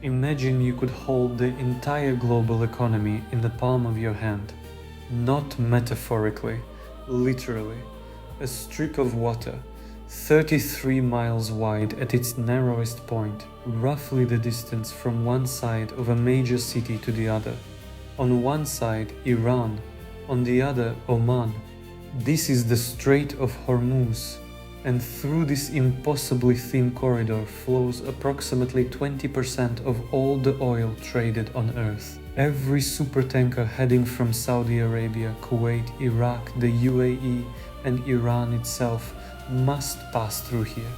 Imagine you could hold the entire global economy in the palm of your hand. Not metaphorically, literally. A strip of water, 33 miles wide at its narrowest point, roughly the distance from one side of a major city to the other. On one side, Iran, on the other, Oman. This is the Strait of Hormuz, and through this impossibly thin corridor flows approximately 20% of all the oil traded on Earth. Every supertanker heading from Saudi Arabia, Kuwait, Iraq, the UAE, and Iran itself must pass through here.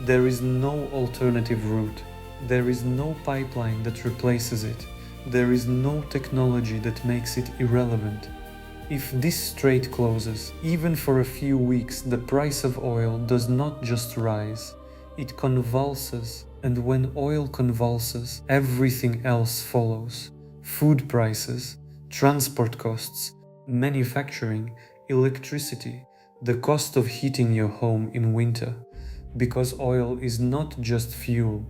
There is no alternative route. There is no pipeline that replaces it. There is no technology that makes it irrelevant. If this strait closes, even for a few weeks, the price of oil does not just rise, it convulses, and when oil convulses, everything else follows. Food prices, transport costs, manufacturing, electricity, the cost of heating your home in winter. Because oil is not just fuel,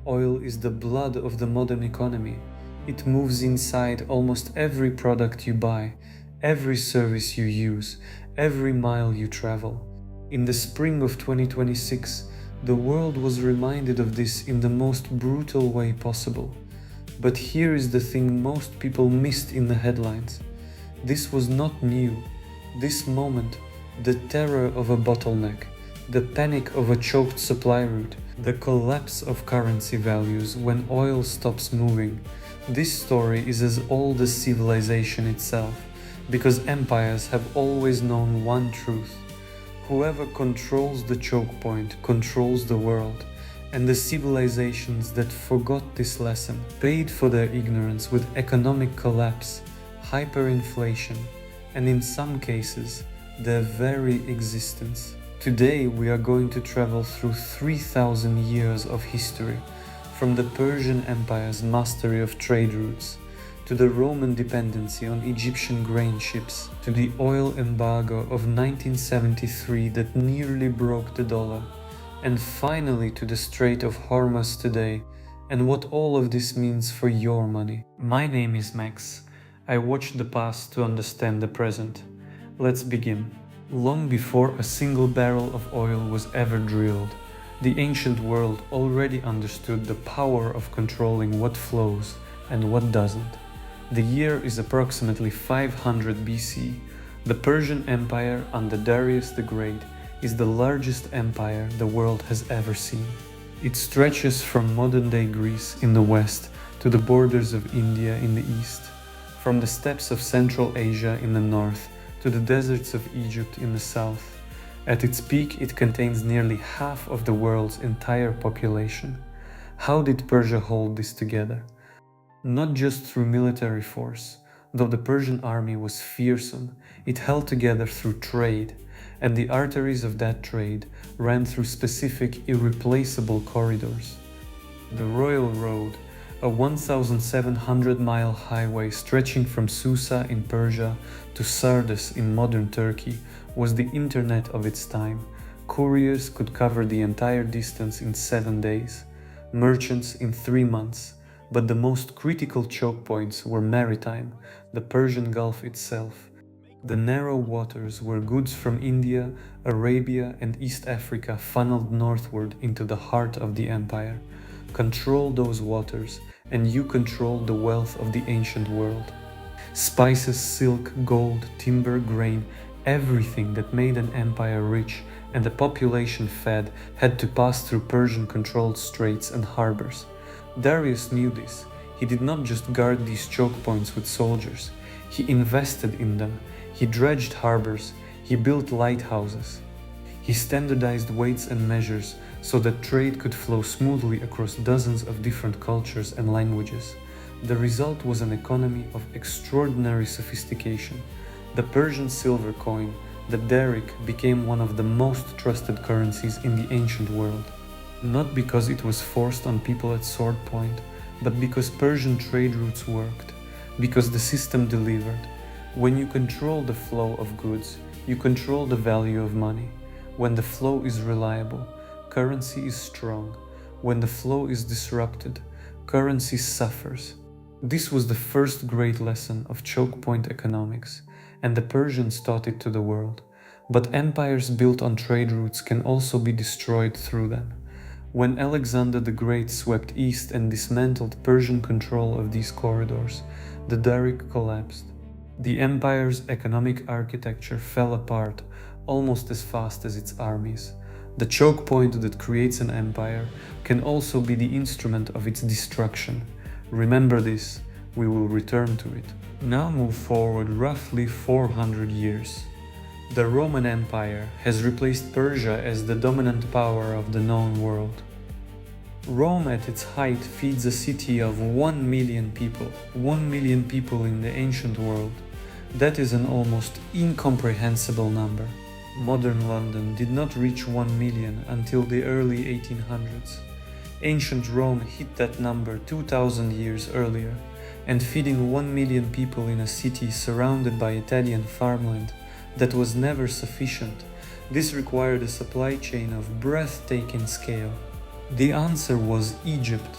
oil is the blood of the modern economy. It moves inside almost every product you buy, every service you use, every mile you travel. In the spring of 2026, the world was reminded of this in the most brutal way possible. But here is the thing most people missed in the headlines. This was not new. This moment, the terror of a bottleneck, the panic of a choked supply route, the collapse of currency values when oil stops moving. This story is as old as civilization itself, because empires have always known one truth. Whoever controls the choke point controls the world, and the civilizations that forgot this lesson paid for their ignorance with economic collapse, hyperinflation, and in some cases, their very existence. Today we are going to travel through 3,000 years of history, from the Persian Empire's mastery of trade routes, to the Roman dependency on Egyptian grain ships, to the oil embargo of 1973 that nearly broke the dollar, and finally to the Strait of Hormuz today, and what all of this means for your money. My name is Max. I watch the past to understand the present. Let's begin. Long before a single barrel of oil was ever drilled, the ancient world already understood the power of controlling what flows and what doesn't. The year is approximately 500 BC. The Persian Empire under Darius the Great is the largest empire the world has ever seen. It stretches from modern-day Greece in the west to the borders of India in the east, from the steppes of Central Asia in the north to the deserts of Egypt in the south. At its peak, it contains nearly half of the world's entire population. How did Persia hold this together? Not just through military force. Though the Persian army was fearsome, it held together through trade, and the arteries of that trade ran through specific, irreplaceable corridors. The Royal Road, a 1,700-mile highway stretching from Susa in Persia to Sardis in modern Turkey, was the internet of its time. Couriers could cover the entire distance in 7 days, merchants in 3 months. But the most critical choke points were maritime, the Persian Gulf itself. The narrow waters where goods from India, Arabia, and East Africa funneled northward into the heart of the empire. Control those waters, and you control the wealth of the ancient world. Spices, silk, gold, timber, grain, everything that made an empire rich and the population fed had to pass through Persian-controlled straits and harbors. Darius knew this. He did not just guard these choke points with soldiers. He invested in them. He dredged harbors. He built lighthouses. He standardized weights and measures so that trade could flow smoothly across dozens of different cultures and languages. The result was an economy of extraordinary sophistication. The Persian silver coin, the daric, became one of the most trusted currencies in the ancient world. Not because it was forced on people at sword point, but because Persian trade routes worked, because the system delivered. When you control the flow of goods, you control the value of money. When the flow is reliable, currency is strong. When the flow is disrupted, currency suffers. This was the first great lesson of chokepoint economics, and the Persians taught it to the world. But empires built on trade routes can also be destroyed through them. When Alexander the Great swept east and dismantled Persian control of these corridors, the Daric collapsed. The empire's economic architecture fell apart almost as fast as its armies. The choke point that creates an empire can also be the instrument of its destruction. Remember this, we will return to it. Now move forward roughly 400 years. The Roman Empire has replaced Persia as the dominant power of the known world. Rome at its height feeds a city of 1 million people. 1 million people in the ancient world. That is an almost incomprehensible number. Modern London did not reach 1 million until the early 1800s. Ancient Rome hit that number 2000 years earlier, and feeding 1 million people in a city surrounded by Italian farmland that was never sufficient. This required a supply chain of breathtaking scale. The answer was Egypt.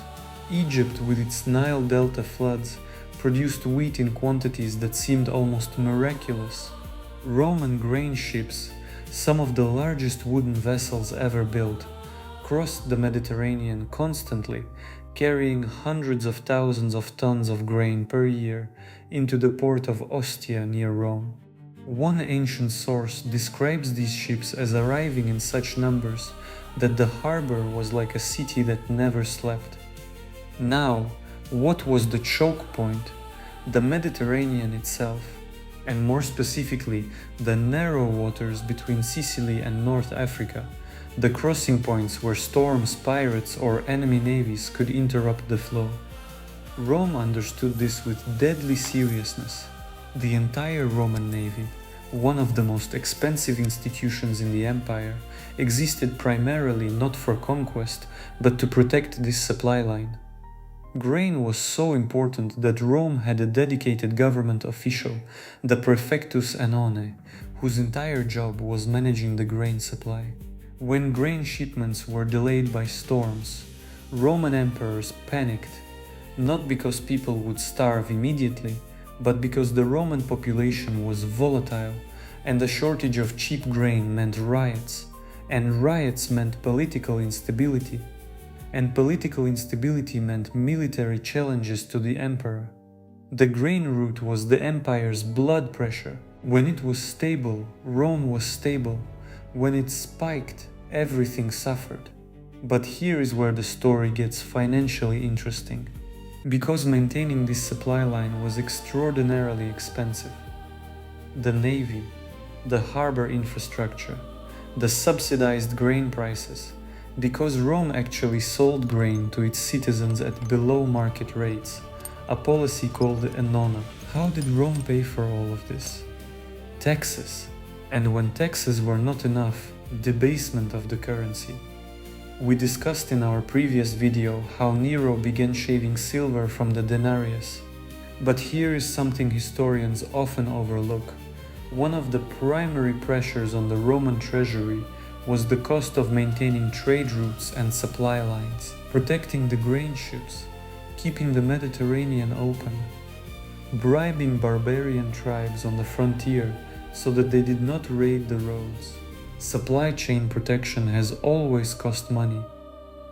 Egypt, with its Nile Delta floods, produced wheat in quantities that seemed almost miraculous. Roman grain ships, some of the largest wooden vessels ever built, crossed the Mediterranean constantly, carrying hundreds of thousands of tons of grain per year into the port of Ostia near Rome. One ancient source describes these ships as arriving in such numbers that the harbor was like a city that never slept. Now, what was the choke point? The Mediterranean itself, and more specifically, the narrow waters between Sicily and North Africa, the crossing points where storms, pirates, or enemy navies could interrupt the flow. Rome understood this with deadly seriousness. The entire Roman navy, one of the most expensive institutions in the empire, existed primarily not for conquest, but to protect this supply line. Grain was so important that Rome had a dedicated government official, the Praefectus Annone, whose entire job was managing the grain supply. When grain shipments were delayed by storms, Roman emperors panicked, not because people would starve immediately, but because the Roman population was volatile, and a shortage of cheap grain meant riots, and riots meant political instability, and political instability meant military challenges to the emperor. The grain route was the empire's blood pressure. When it was stable, Rome was stable. When it spiked, everything suffered. But here is where the story gets financially interesting. Because maintaining this supply line was extraordinarily expensive. The navy, the harbor infrastructure, the subsidized grain prices, because Rome actually sold grain to its citizens at below market rates, a policy called the annona. How did Rome pay for all of this? Taxes. And when taxes were not enough, debasement of the currency. We discussed in our previous video how Nero began shaving silver from the denarius. But here is something historians often overlook. One of the primary pressures on the Roman treasury was the cost of maintaining trade routes and supply lines, protecting the grain ships, keeping the Mediterranean open, bribing barbarian tribes on the frontier so that they did not raid the roads. Supply chain protection has always cost money,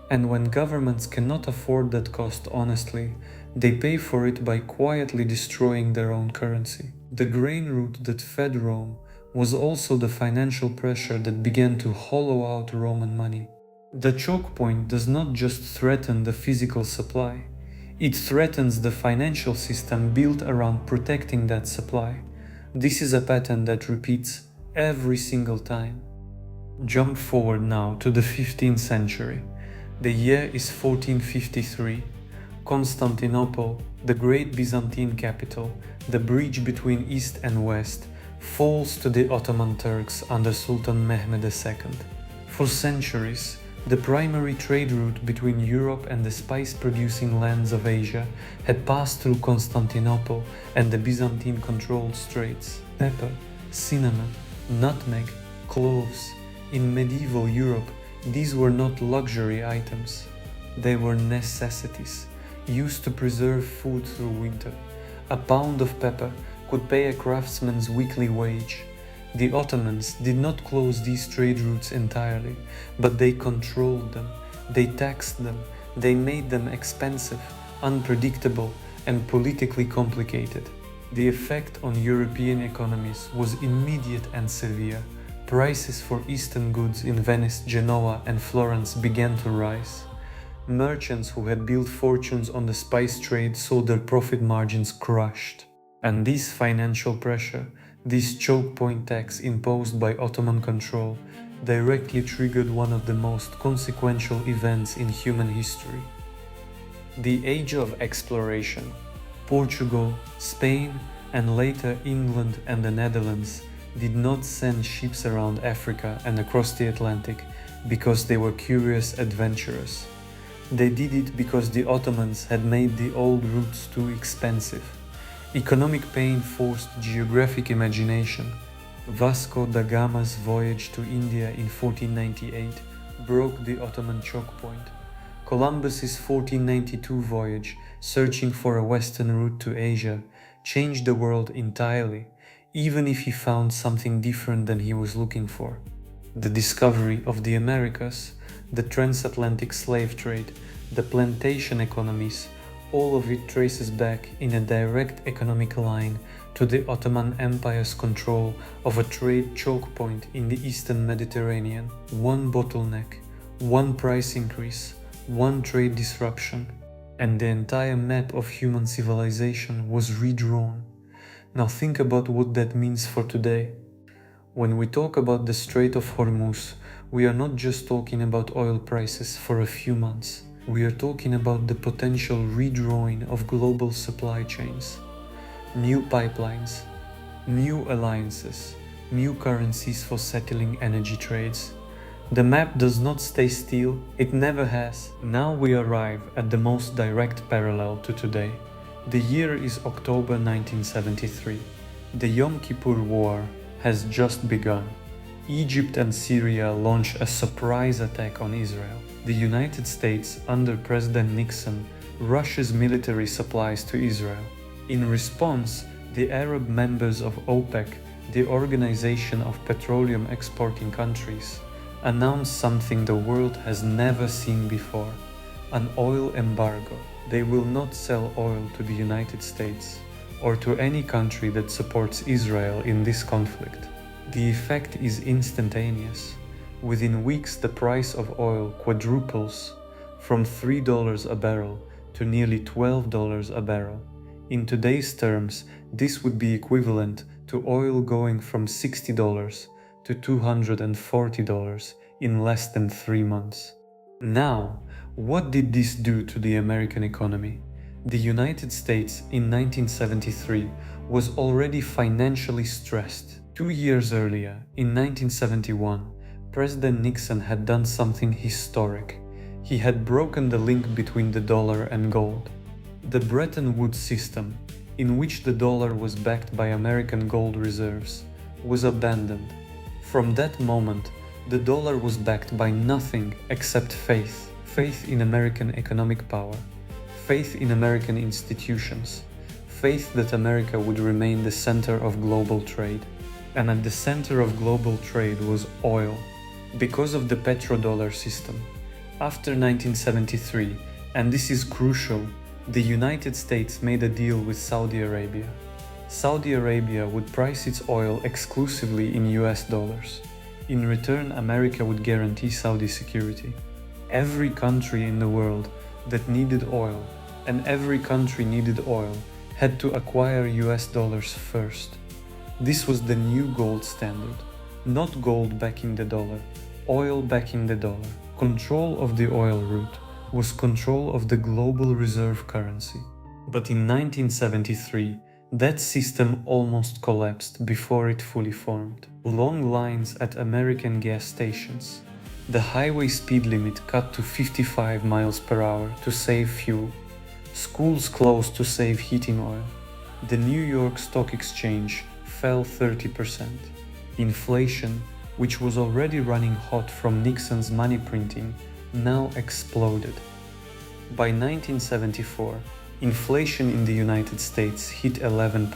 and when governments cannot afford that cost honestly, they pay for it by quietly destroying their own currency. The grain route that fed Rome was also the financial pressure that began to hollow out Roman money. The choke point does not just threaten the physical supply, it threatens the financial system built around protecting that supply. This is a pattern that repeats every single time. Jump forward now to the 15th century. The year is 1453. Constantinople, the great Byzantine capital, the bridge between East and West, falls to the Ottoman Turks under Sultan Mehmed II. For centuries, the primary trade route between Europe and the spice-producing lands of Asia had passed through Constantinople and the Byzantine-controlled straits. Pepper, cinnamon, nutmeg, cloves. In medieval Europe, these were not luxury items. They were necessities. used to preserve food through winter. A pound of pepper could pay a craftsman's weekly wage. The Ottomans did not close these trade routes entirely, but they controlled them, they taxed them, they made them expensive, unpredictable, and politically complicated. The effect on European economies was immediate and severe. Prices for Eastern goods in Venice, Genoa, and Florence began to rise. Merchants who had built fortunes on the spice trade saw their profit margins crushed. And this financial pressure, this chokepoint tax imposed by Ottoman control, directly triggered one of the most consequential events in human history. The Age of Exploration. Portugal, Spain, and later England and the Netherlands did not send ships around Africa and across the Atlantic because they were curious adventurers. They did it because the Ottomans had made the old routes too expensive. Economic pain forced geographic imagination. Vasco da Gama's voyage to India in 1498 broke the Ottoman choke point. Columbus's 1492 voyage, searching for a western route to Asia, changed the world entirely, even if he found something different than he was looking for. The discovery of the Americas, the transatlantic slave trade, the plantation economies, all of it traces back in a direct economic line to the Ottoman Empire's control of a trade choke point in the Eastern Mediterranean. One bottleneck, one price increase, one trade disruption, and the entire map of human civilization was redrawn. Now think about what that means for today. When we talk about the Strait of Hormuz, we are not just talking about oil prices for a few months. We are talking about the potential redrawing of global supply chains. New pipelines, new alliances, new currencies for settling energy trades. The map does not stay still, it never has. Now we arrive at the most direct parallel to today. The year is October 1973. The Yom Kippur War has just begun. Egypt and Syria launch a surprise attack on Israel. The United States, under President Nixon, rushes military supplies to Israel. In response, the Arab members of OPEC, the Organization of Petroleum Exporting Countries, announce something the world has never seen before: an oil embargo. They will not sell oil to the United States or to any country that supports Israel in this conflict. The effect is instantaneous. Within weeks, the price of oil quadruples from $3 a barrel to nearly $12 a barrel. In today's terms, this would be equivalent to oil going from $60 to $240 in less than 3 months. Now, what did this do to the American economy? The United States in 1973 was already financially stressed. 2 years earlier, in 1971, President Nixon had done something historic. He had broken the link between the dollar and gold. The Bretton Woods system, in which the dollar was backed by American gold reserves, was abandoned. From that moment, the dollar was backed by nothing except faith. Faith in American economic power, faith in American institutions, faith that America would remain the center of global trade. And at the center of global trade was oil, because of the petrodollar system. After 1973, and this is crucial, the United States made a deal with Saudi Arabia. Saudi Arabia would price its oil exclusively in US dollars. In return, America would guarantee Saudi security. Every country in the world that needed oil, and every country needed oil, had to acquire US dollars first. This was the new gold standard. Not gold backing the dollar, oil backing the dollar. Control of the oil route was control of the global reserve currency. But in 1973, that system almost collapsed before it fully formed. Long lines at American gas stations. The highway speed limit cut to 55 miles per hour to save fuel. Schools closed to save heating oil. The New York Stock Exchange fell 30%. Inflation, which was already running hot from Nixon's money printing, now exploded. By 1974, inflation in the United States hit 11%.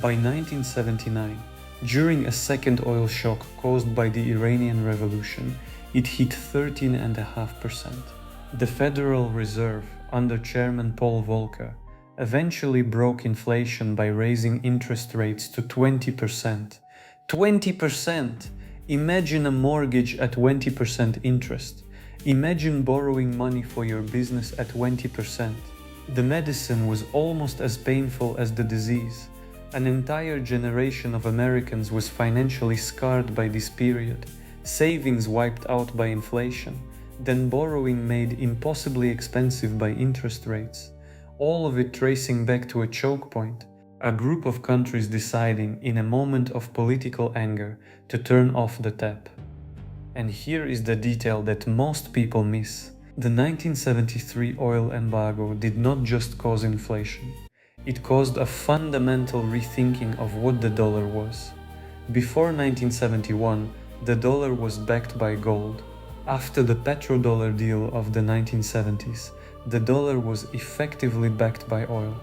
By 1979, during a second oil shock caused by the Iranian Revolution, it hit 13.5%. The Federal Reserve, under Chairman Paul Volcker, eventually broke inflation by raising interest rates to 20%. 20%! Imagine a mortgage at 20% interest. Imagine borrowing money for your business at 20%. The medicine was almost as painful as the disease. An entire generation of Americans was financially scarred by this period, savings wiped out by inflation, then borrowing made impossibly expensive by interest rates, all of it tracing back to a choke point, a group of countries deciding in a moment of political anger to turn off the tap. And here is the detail that most people miss. The 1973 oil embargo did not just cause inflation. It caused a fundamental rethinking of what the dollar was. Before 1971, the dollar was backed by gold. After the petrodollar deal of the 1970s, the dollar was effectively backed by oil,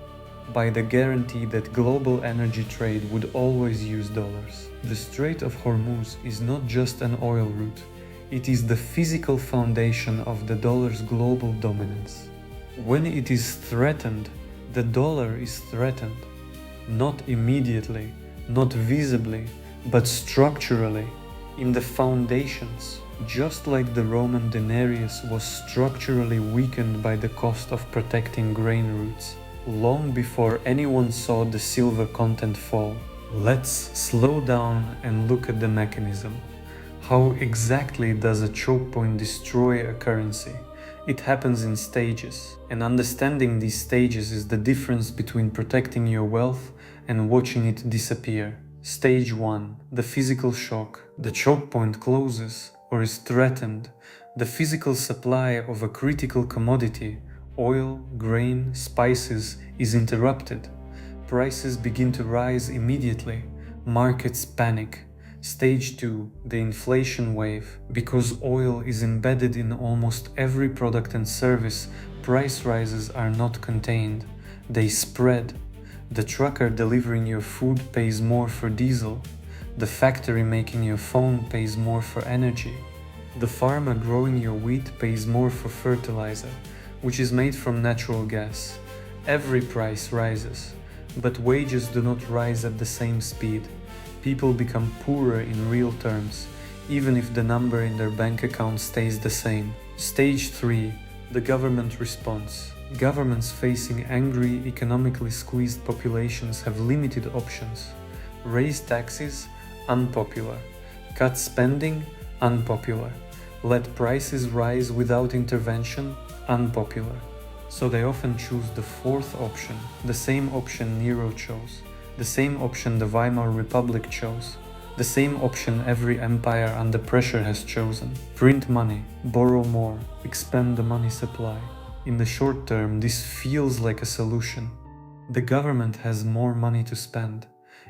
by the guarantee that global energy trade would always use dollars. The Strait of Hormuz is not just an oil route, it is the physical foundation of the dollar's global dominance. When it is threatened, the dollar is threatened. Not immediately, not visibly, but structurally, in the foundations, just like the Roman denarius was structurally weakened by the cost of protecting grain routes, long before anyone saw the silver content fall. Let's slow down and look at the mechanism. How exactly does a choke point destroy a currency? It happens in stages, and understanding these stages is the difference between protecting your wealth and watching it disappear. Stage 1. The physical shock. The choke point closes or is threatened. The physical supply of a critical commodity, oil, grain, spices, is interrupted. Prices begin to rise immediately. Markets panic. Stage 2. The inflation wave. Because oil is embedded in almost every product and service, price rises are not contained. They spread. The trucker delivering your food pays more for diesel. The factory making your phone pays more for energy. The farmer growing your wheat pays more for fertilizer, which is made from natural gas. Every price rises, but wages do not rise at the same speed. People become poorer in real terms, even if the number in their bank account stays the same. Stage 3. The government response. Governments facing angry, economically squeezed populations have limited options. Raise taxes? Unpopular. Cut spending? Unpopular. Let prices rise without intervention? Unpopular. So they often choose the fourth option, the same option Nero chose. The same option the Weimar Republic chose. The same option every empire under pressure has chosen. Print money, borrow more, expand the money supply. In the short term, this feels like a solution. The government has more money to spend.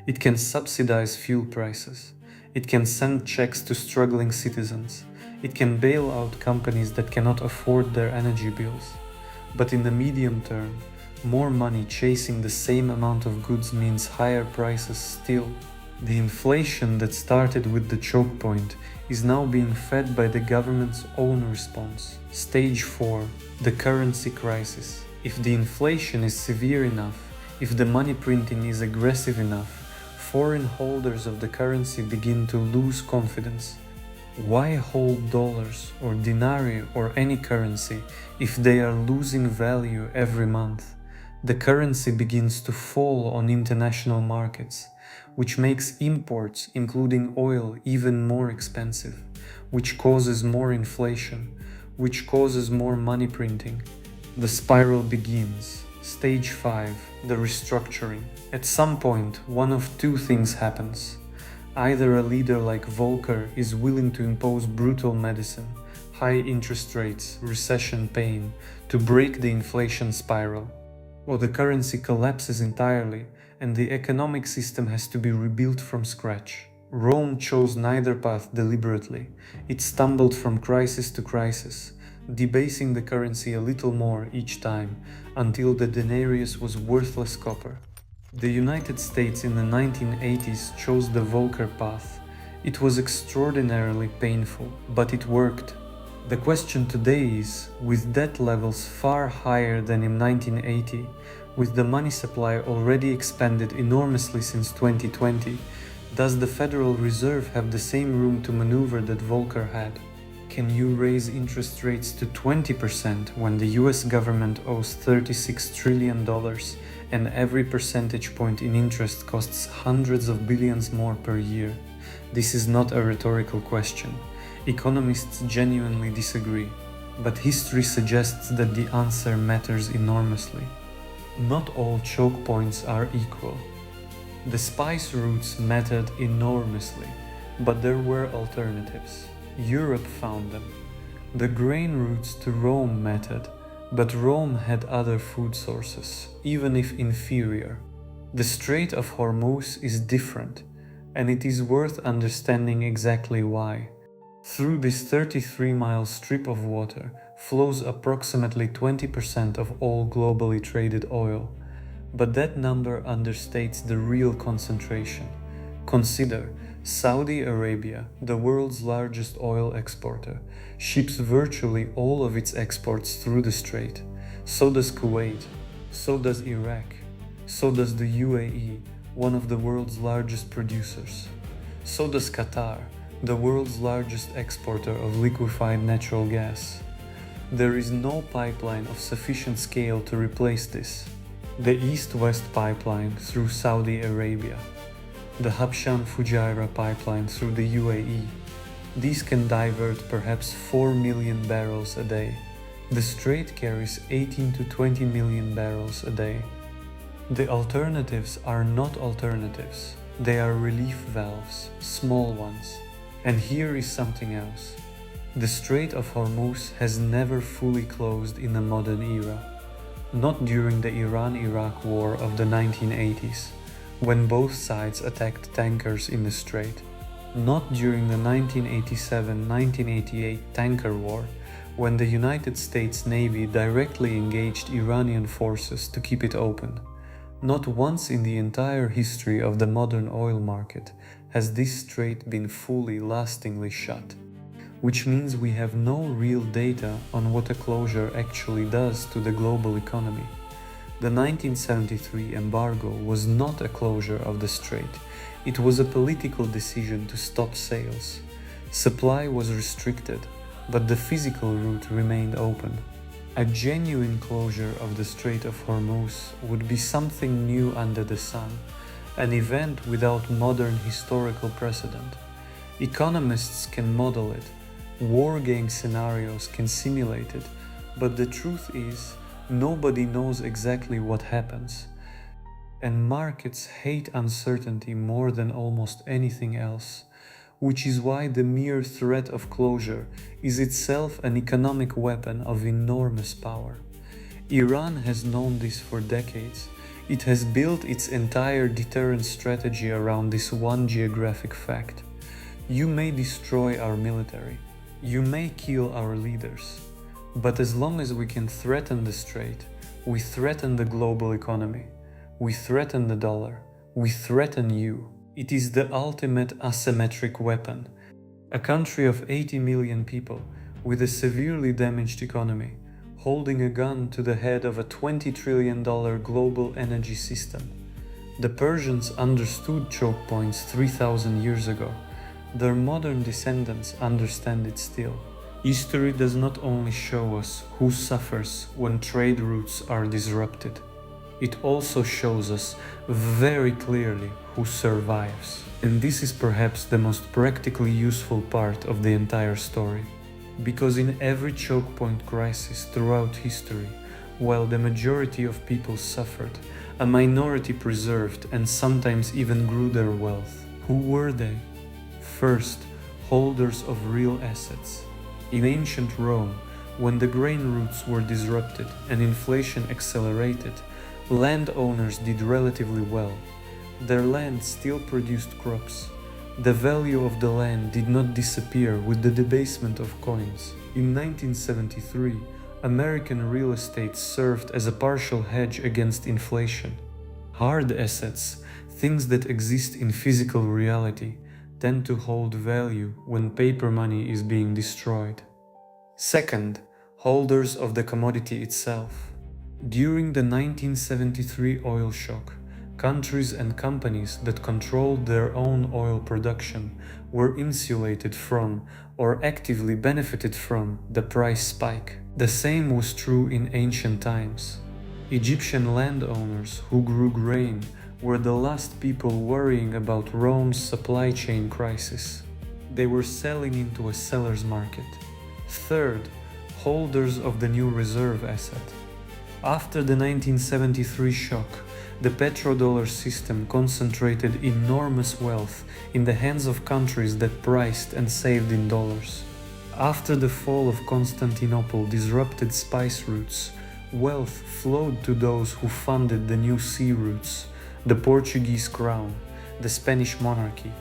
It can subsidize fuel prices. It can send checks to struggling citizens. It can bail out companies that cannot afford their energy bills. But in the medium term, more money chasing the same amount of goods means higher prices still. The inflation that started with the choke point is now being fed by the government's own response. Stage 4. The currency crisis. If the inflation is severe enough, if the money printing is aggressive enough, foreign holders of the currency begin to lose confidence. Why hold dollars or denarii or any currency if they are losing value every month? The currency begins to fall on international markets, which makes imports, including oil, even more expensive, which causes more inflation, which causes more money printing. The spiral begins. Stage 5. The restructuring. At some point, one of two things happens. Either a leader like Volcker is willing to impose brutal medicine, high interest rates, recession pain, to break the inflation spiral, or the currency collapses entirely and the economic system has to be rebuilt from scratch. Rome chose neither path deliberately. It stumbled from crisis to crisis, debasing the currency a little more each time until the denarius was worthless copper. The United States in the 1980s chose the Volcker path. It was extraordinarily painful, but it worked. The question today is, with debt levels far higher than in 1980, with the money supply already expanded enormously since 2020, does the Federal Reserve have the same room to maneuver that Volcker had? Can you raise interest rates to 20% when the US government owes $36 trillion and every percentage point in interest costs hundreds of billions more per year? This is not a rhetorical question. Economists genuinely disagree, but history suggests that the answer matters enormously. Not all choke points are equal. The spice routes mattered enormously, but there were alternatives. Europe found them. The grain routes to Rome mattered, but Rome had other food sources, even if inferior. The Strait of Hormuz is different, and it is worth understanding exactly why. Through this 33-mile strip of water flows approximately 20% of all globally traded oil, but that number understates the real concentration. Consider Saudi Arabia, the world's largest oil exporter, ships virtually all of its exports through the strait. So does Kuwait, so does Iraq, so does the UAE, one of the world's largest producers. So does Qatar, the world's largest exporter of liquefied natural gas. There is no pipeline of sufficient scale to replace this. The East-West pipeline through Saudi Arabia, the Habshan-Fujairah pipeline through the UAE. These can divert perhaps 4 million barrels a day. The strait carries 18 to 20 million barrels a day. The alternatives are not alternatives. They are relief valves, small ones. And here is something else. The Strait of Hormuz has never fully closed in the modern era. Not during the Iran-Iraq War of the 1980s, when both sides attacked tankers in the strait. Not during the 1987-1988 tanker war, when the United States Navy directly engaged Iranian forces to keep it open. Not once in the entire history of the modern oil market has this strait been fully, lastingly shut. Which means we have no real data on what a closure actually does to the global economy. The 1973 embargo was not a closure of the strait. It was a political decision to stop sales. Supply was restricted, but the physical route remained open. A genuine closure of the Strait of Hormuz would be something new under the sun, an event without modern historical precedent. Economists can model it, war-game scenarios can simulate it, but the truth is, nobody knows exactly what happens. And markets hate uncertainty more than almost anything else, which is why the mere threat of closure is itself an economic weapon of enormous power. Iran has known this for decades. It has built its entire deterrent strategy around this one geographic fact. You may destroy our military, you may kill our leaders, but as long as we can threaten the strait, we threaten the global economy, we threaten the dollar, we threaten you. It is the ultimate asymmetric weapon. A country of 80 million people with a severely damaged economy, holding a gun to the head of a $20 trillion global energy system. The Persians understood choke points 3,000 years ago. Their modern descendants understand it still. History does not only show us who suffers when trade routes are disrupted. It also shows us very clearly who survives. And this is perhaps the most practically useful part of the entire story. Because in every choke point crisis throughout history, while the majority of people suffered, a minority preserved and sometimes even grew their wealth. Who were they? First, holders of real assets. In ancient Rome, when the grain routes were disrupted and inflation accelerated, landowners did relatively well. Their land still produced crops. The value of the land did not disappear with the debasement of coins. In 1973, American real estate served as a partial hedge against inflation. Hard assets, things that exist in physical reality, tend to hold value when paper money is being destroyed. Second, holders of the commodity itself. During the 1973 oil shock, countries and companies that controlled their own oil production were insulated from, or actively benefited from, the price spike. The same was true in ancient times. Egyptian landowners who grew grain were the last people worrying about Rome's supply chain crisis. They were selling into a seller's market. Third, holders of the new reserve asset. After the 1973 shock, the petrodollar system concentrated enormous wealth in the hands of countries that priced and saved in dollars. After the fall of Constantinople disrupted spice routes, wealth flowed to those who funded the new sea routes, the Portuguese crown, the Spanish monarchy,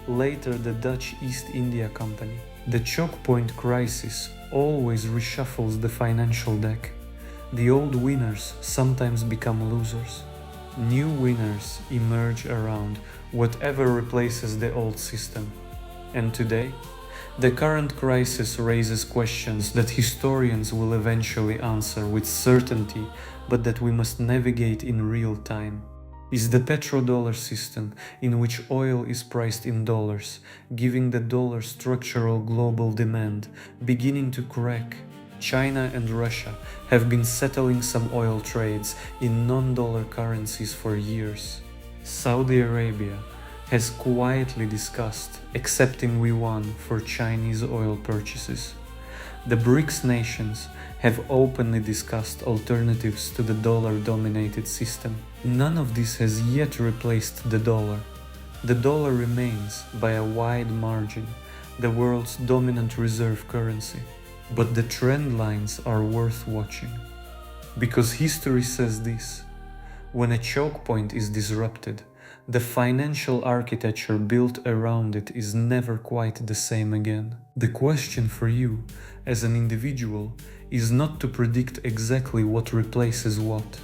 later the Dutch East India Company. The chokepoint crisis always reshuffles the financial deck. The old winners sometimes become losers. New winners emerge around whatever replaces the old system. And today, the current crisis raises questions that historians will eventually answer with certainty, but that we must navigate in real time. Is the petrodollar system, in which oil is priced in dollars, giving the dollar structural global demand, beginning to crack? China and Russia have been settling some oil trades in non-dollar currencies for years. Saudi Arabia has quietly discussed accepting yuan for Chinese oil purchases. The BRICS nations have openly discussed alternatives to the dollar-dominated system. None of this has yet replaced the dollar. The dollar remains, by a wide margin, the world's dominant reserve currency. But the trend lines are worth watching. Because history says this: when a choke point is disrupted, the financial architecture built around it is never quite the same again. The question for you, as an individual, is not to predict exactly what replaces what.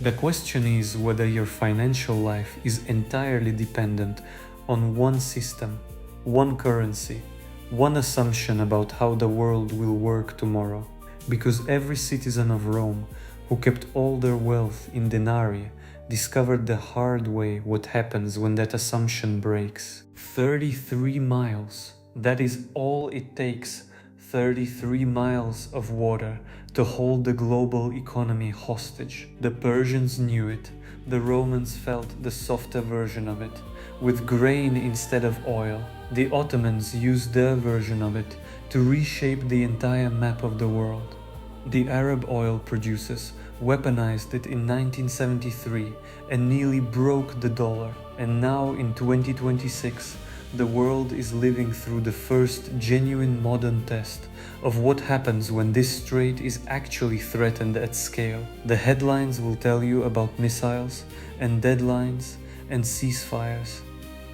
The question is whether your financial life is entirely dependent on one system, one currency, one assumption about how the world will work tomorrow. Because every citizen of Rome who kept all their wealth in denarii discovered the hard way what happens when that assumption breaks. 33 miles, that is all it takes. 33 miles of water to hold the global economy hostage. The Persians knew it. The Romans felt the softer version of it, with grain instead of oil. The Ottomans used their version of it to reshape the entire map of the world. The Arab oil producers weaponized it in 1973 and nearly broke the dollar. And now in 2026, the world is living through the first genuine modern test of what happens when this strait is actually threatened at scale. The headlines will tell you about missiles and deadlines and ceasefires.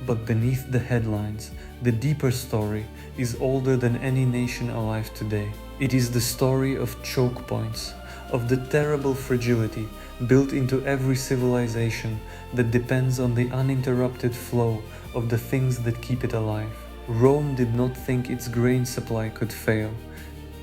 But beneath the headlines, the deeper story is older than any nation alive today. It is the story of choke points, of the terrible fragility built into every civilization that depends on the uninterrupted flow of the things that keep it alive. Rome did not think its grain supply could fail.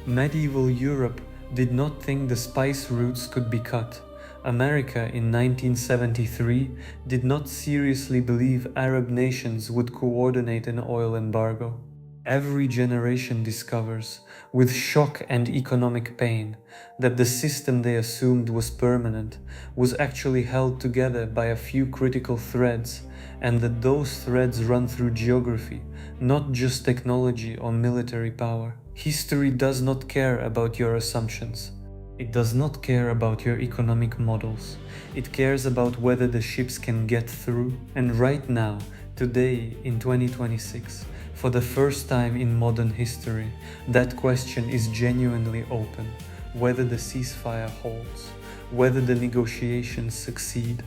Medieval Europe did not think the spice routes could be cut. America in 1973 did not seriously believe Arab nations would coordinate an oil embargo. Every generation discovers, with shock and economic pain, that the system they assumed was permanent was actually held together by a few critical threads, and that those threads run through geography, not just technology or military power. History does not care about your assumptions. It does not care about your economic models. It cares about whether the ships can get through. And right now, today in 2026, for the first time in modern history, that question is genuinely open: whether the ceasefire holds, whether the negotiations succeed.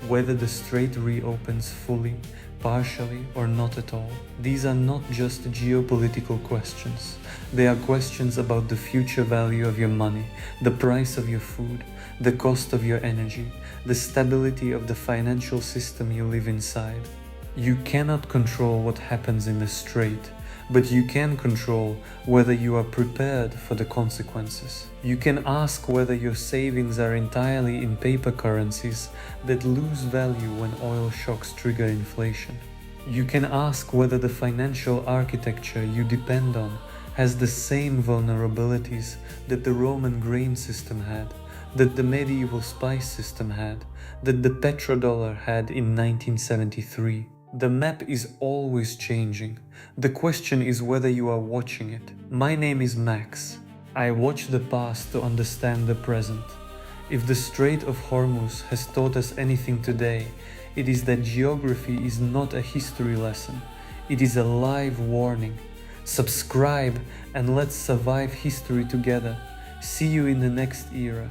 whether the strait reopens fully, partially, or not at all. These are not just geopolitical questions. They are questions about the future value of your money, the price of your food, the cost of your energy, the stability of the financial system you live inside. You cannot control what happens in the strait, but you can control whether you are prepared for the consequences. You can ask whether your savings are entirely in paper currencies that lose value when oil shocks trigger inflation. You can ask whether the financial architecture you depend on has the same vulnerabilities that the Roman grain system had, that the medieval spice system had, that the petrodollar had in 1973. The map is always changing. The question is whether you are watching it. My name is Max. I watch the past to understand the present. If the Strait of Hormuz has taught us anything today, it is that geography is not a history lesson. It is a live warning. Subscribe and let's survive history together. See you in the next era.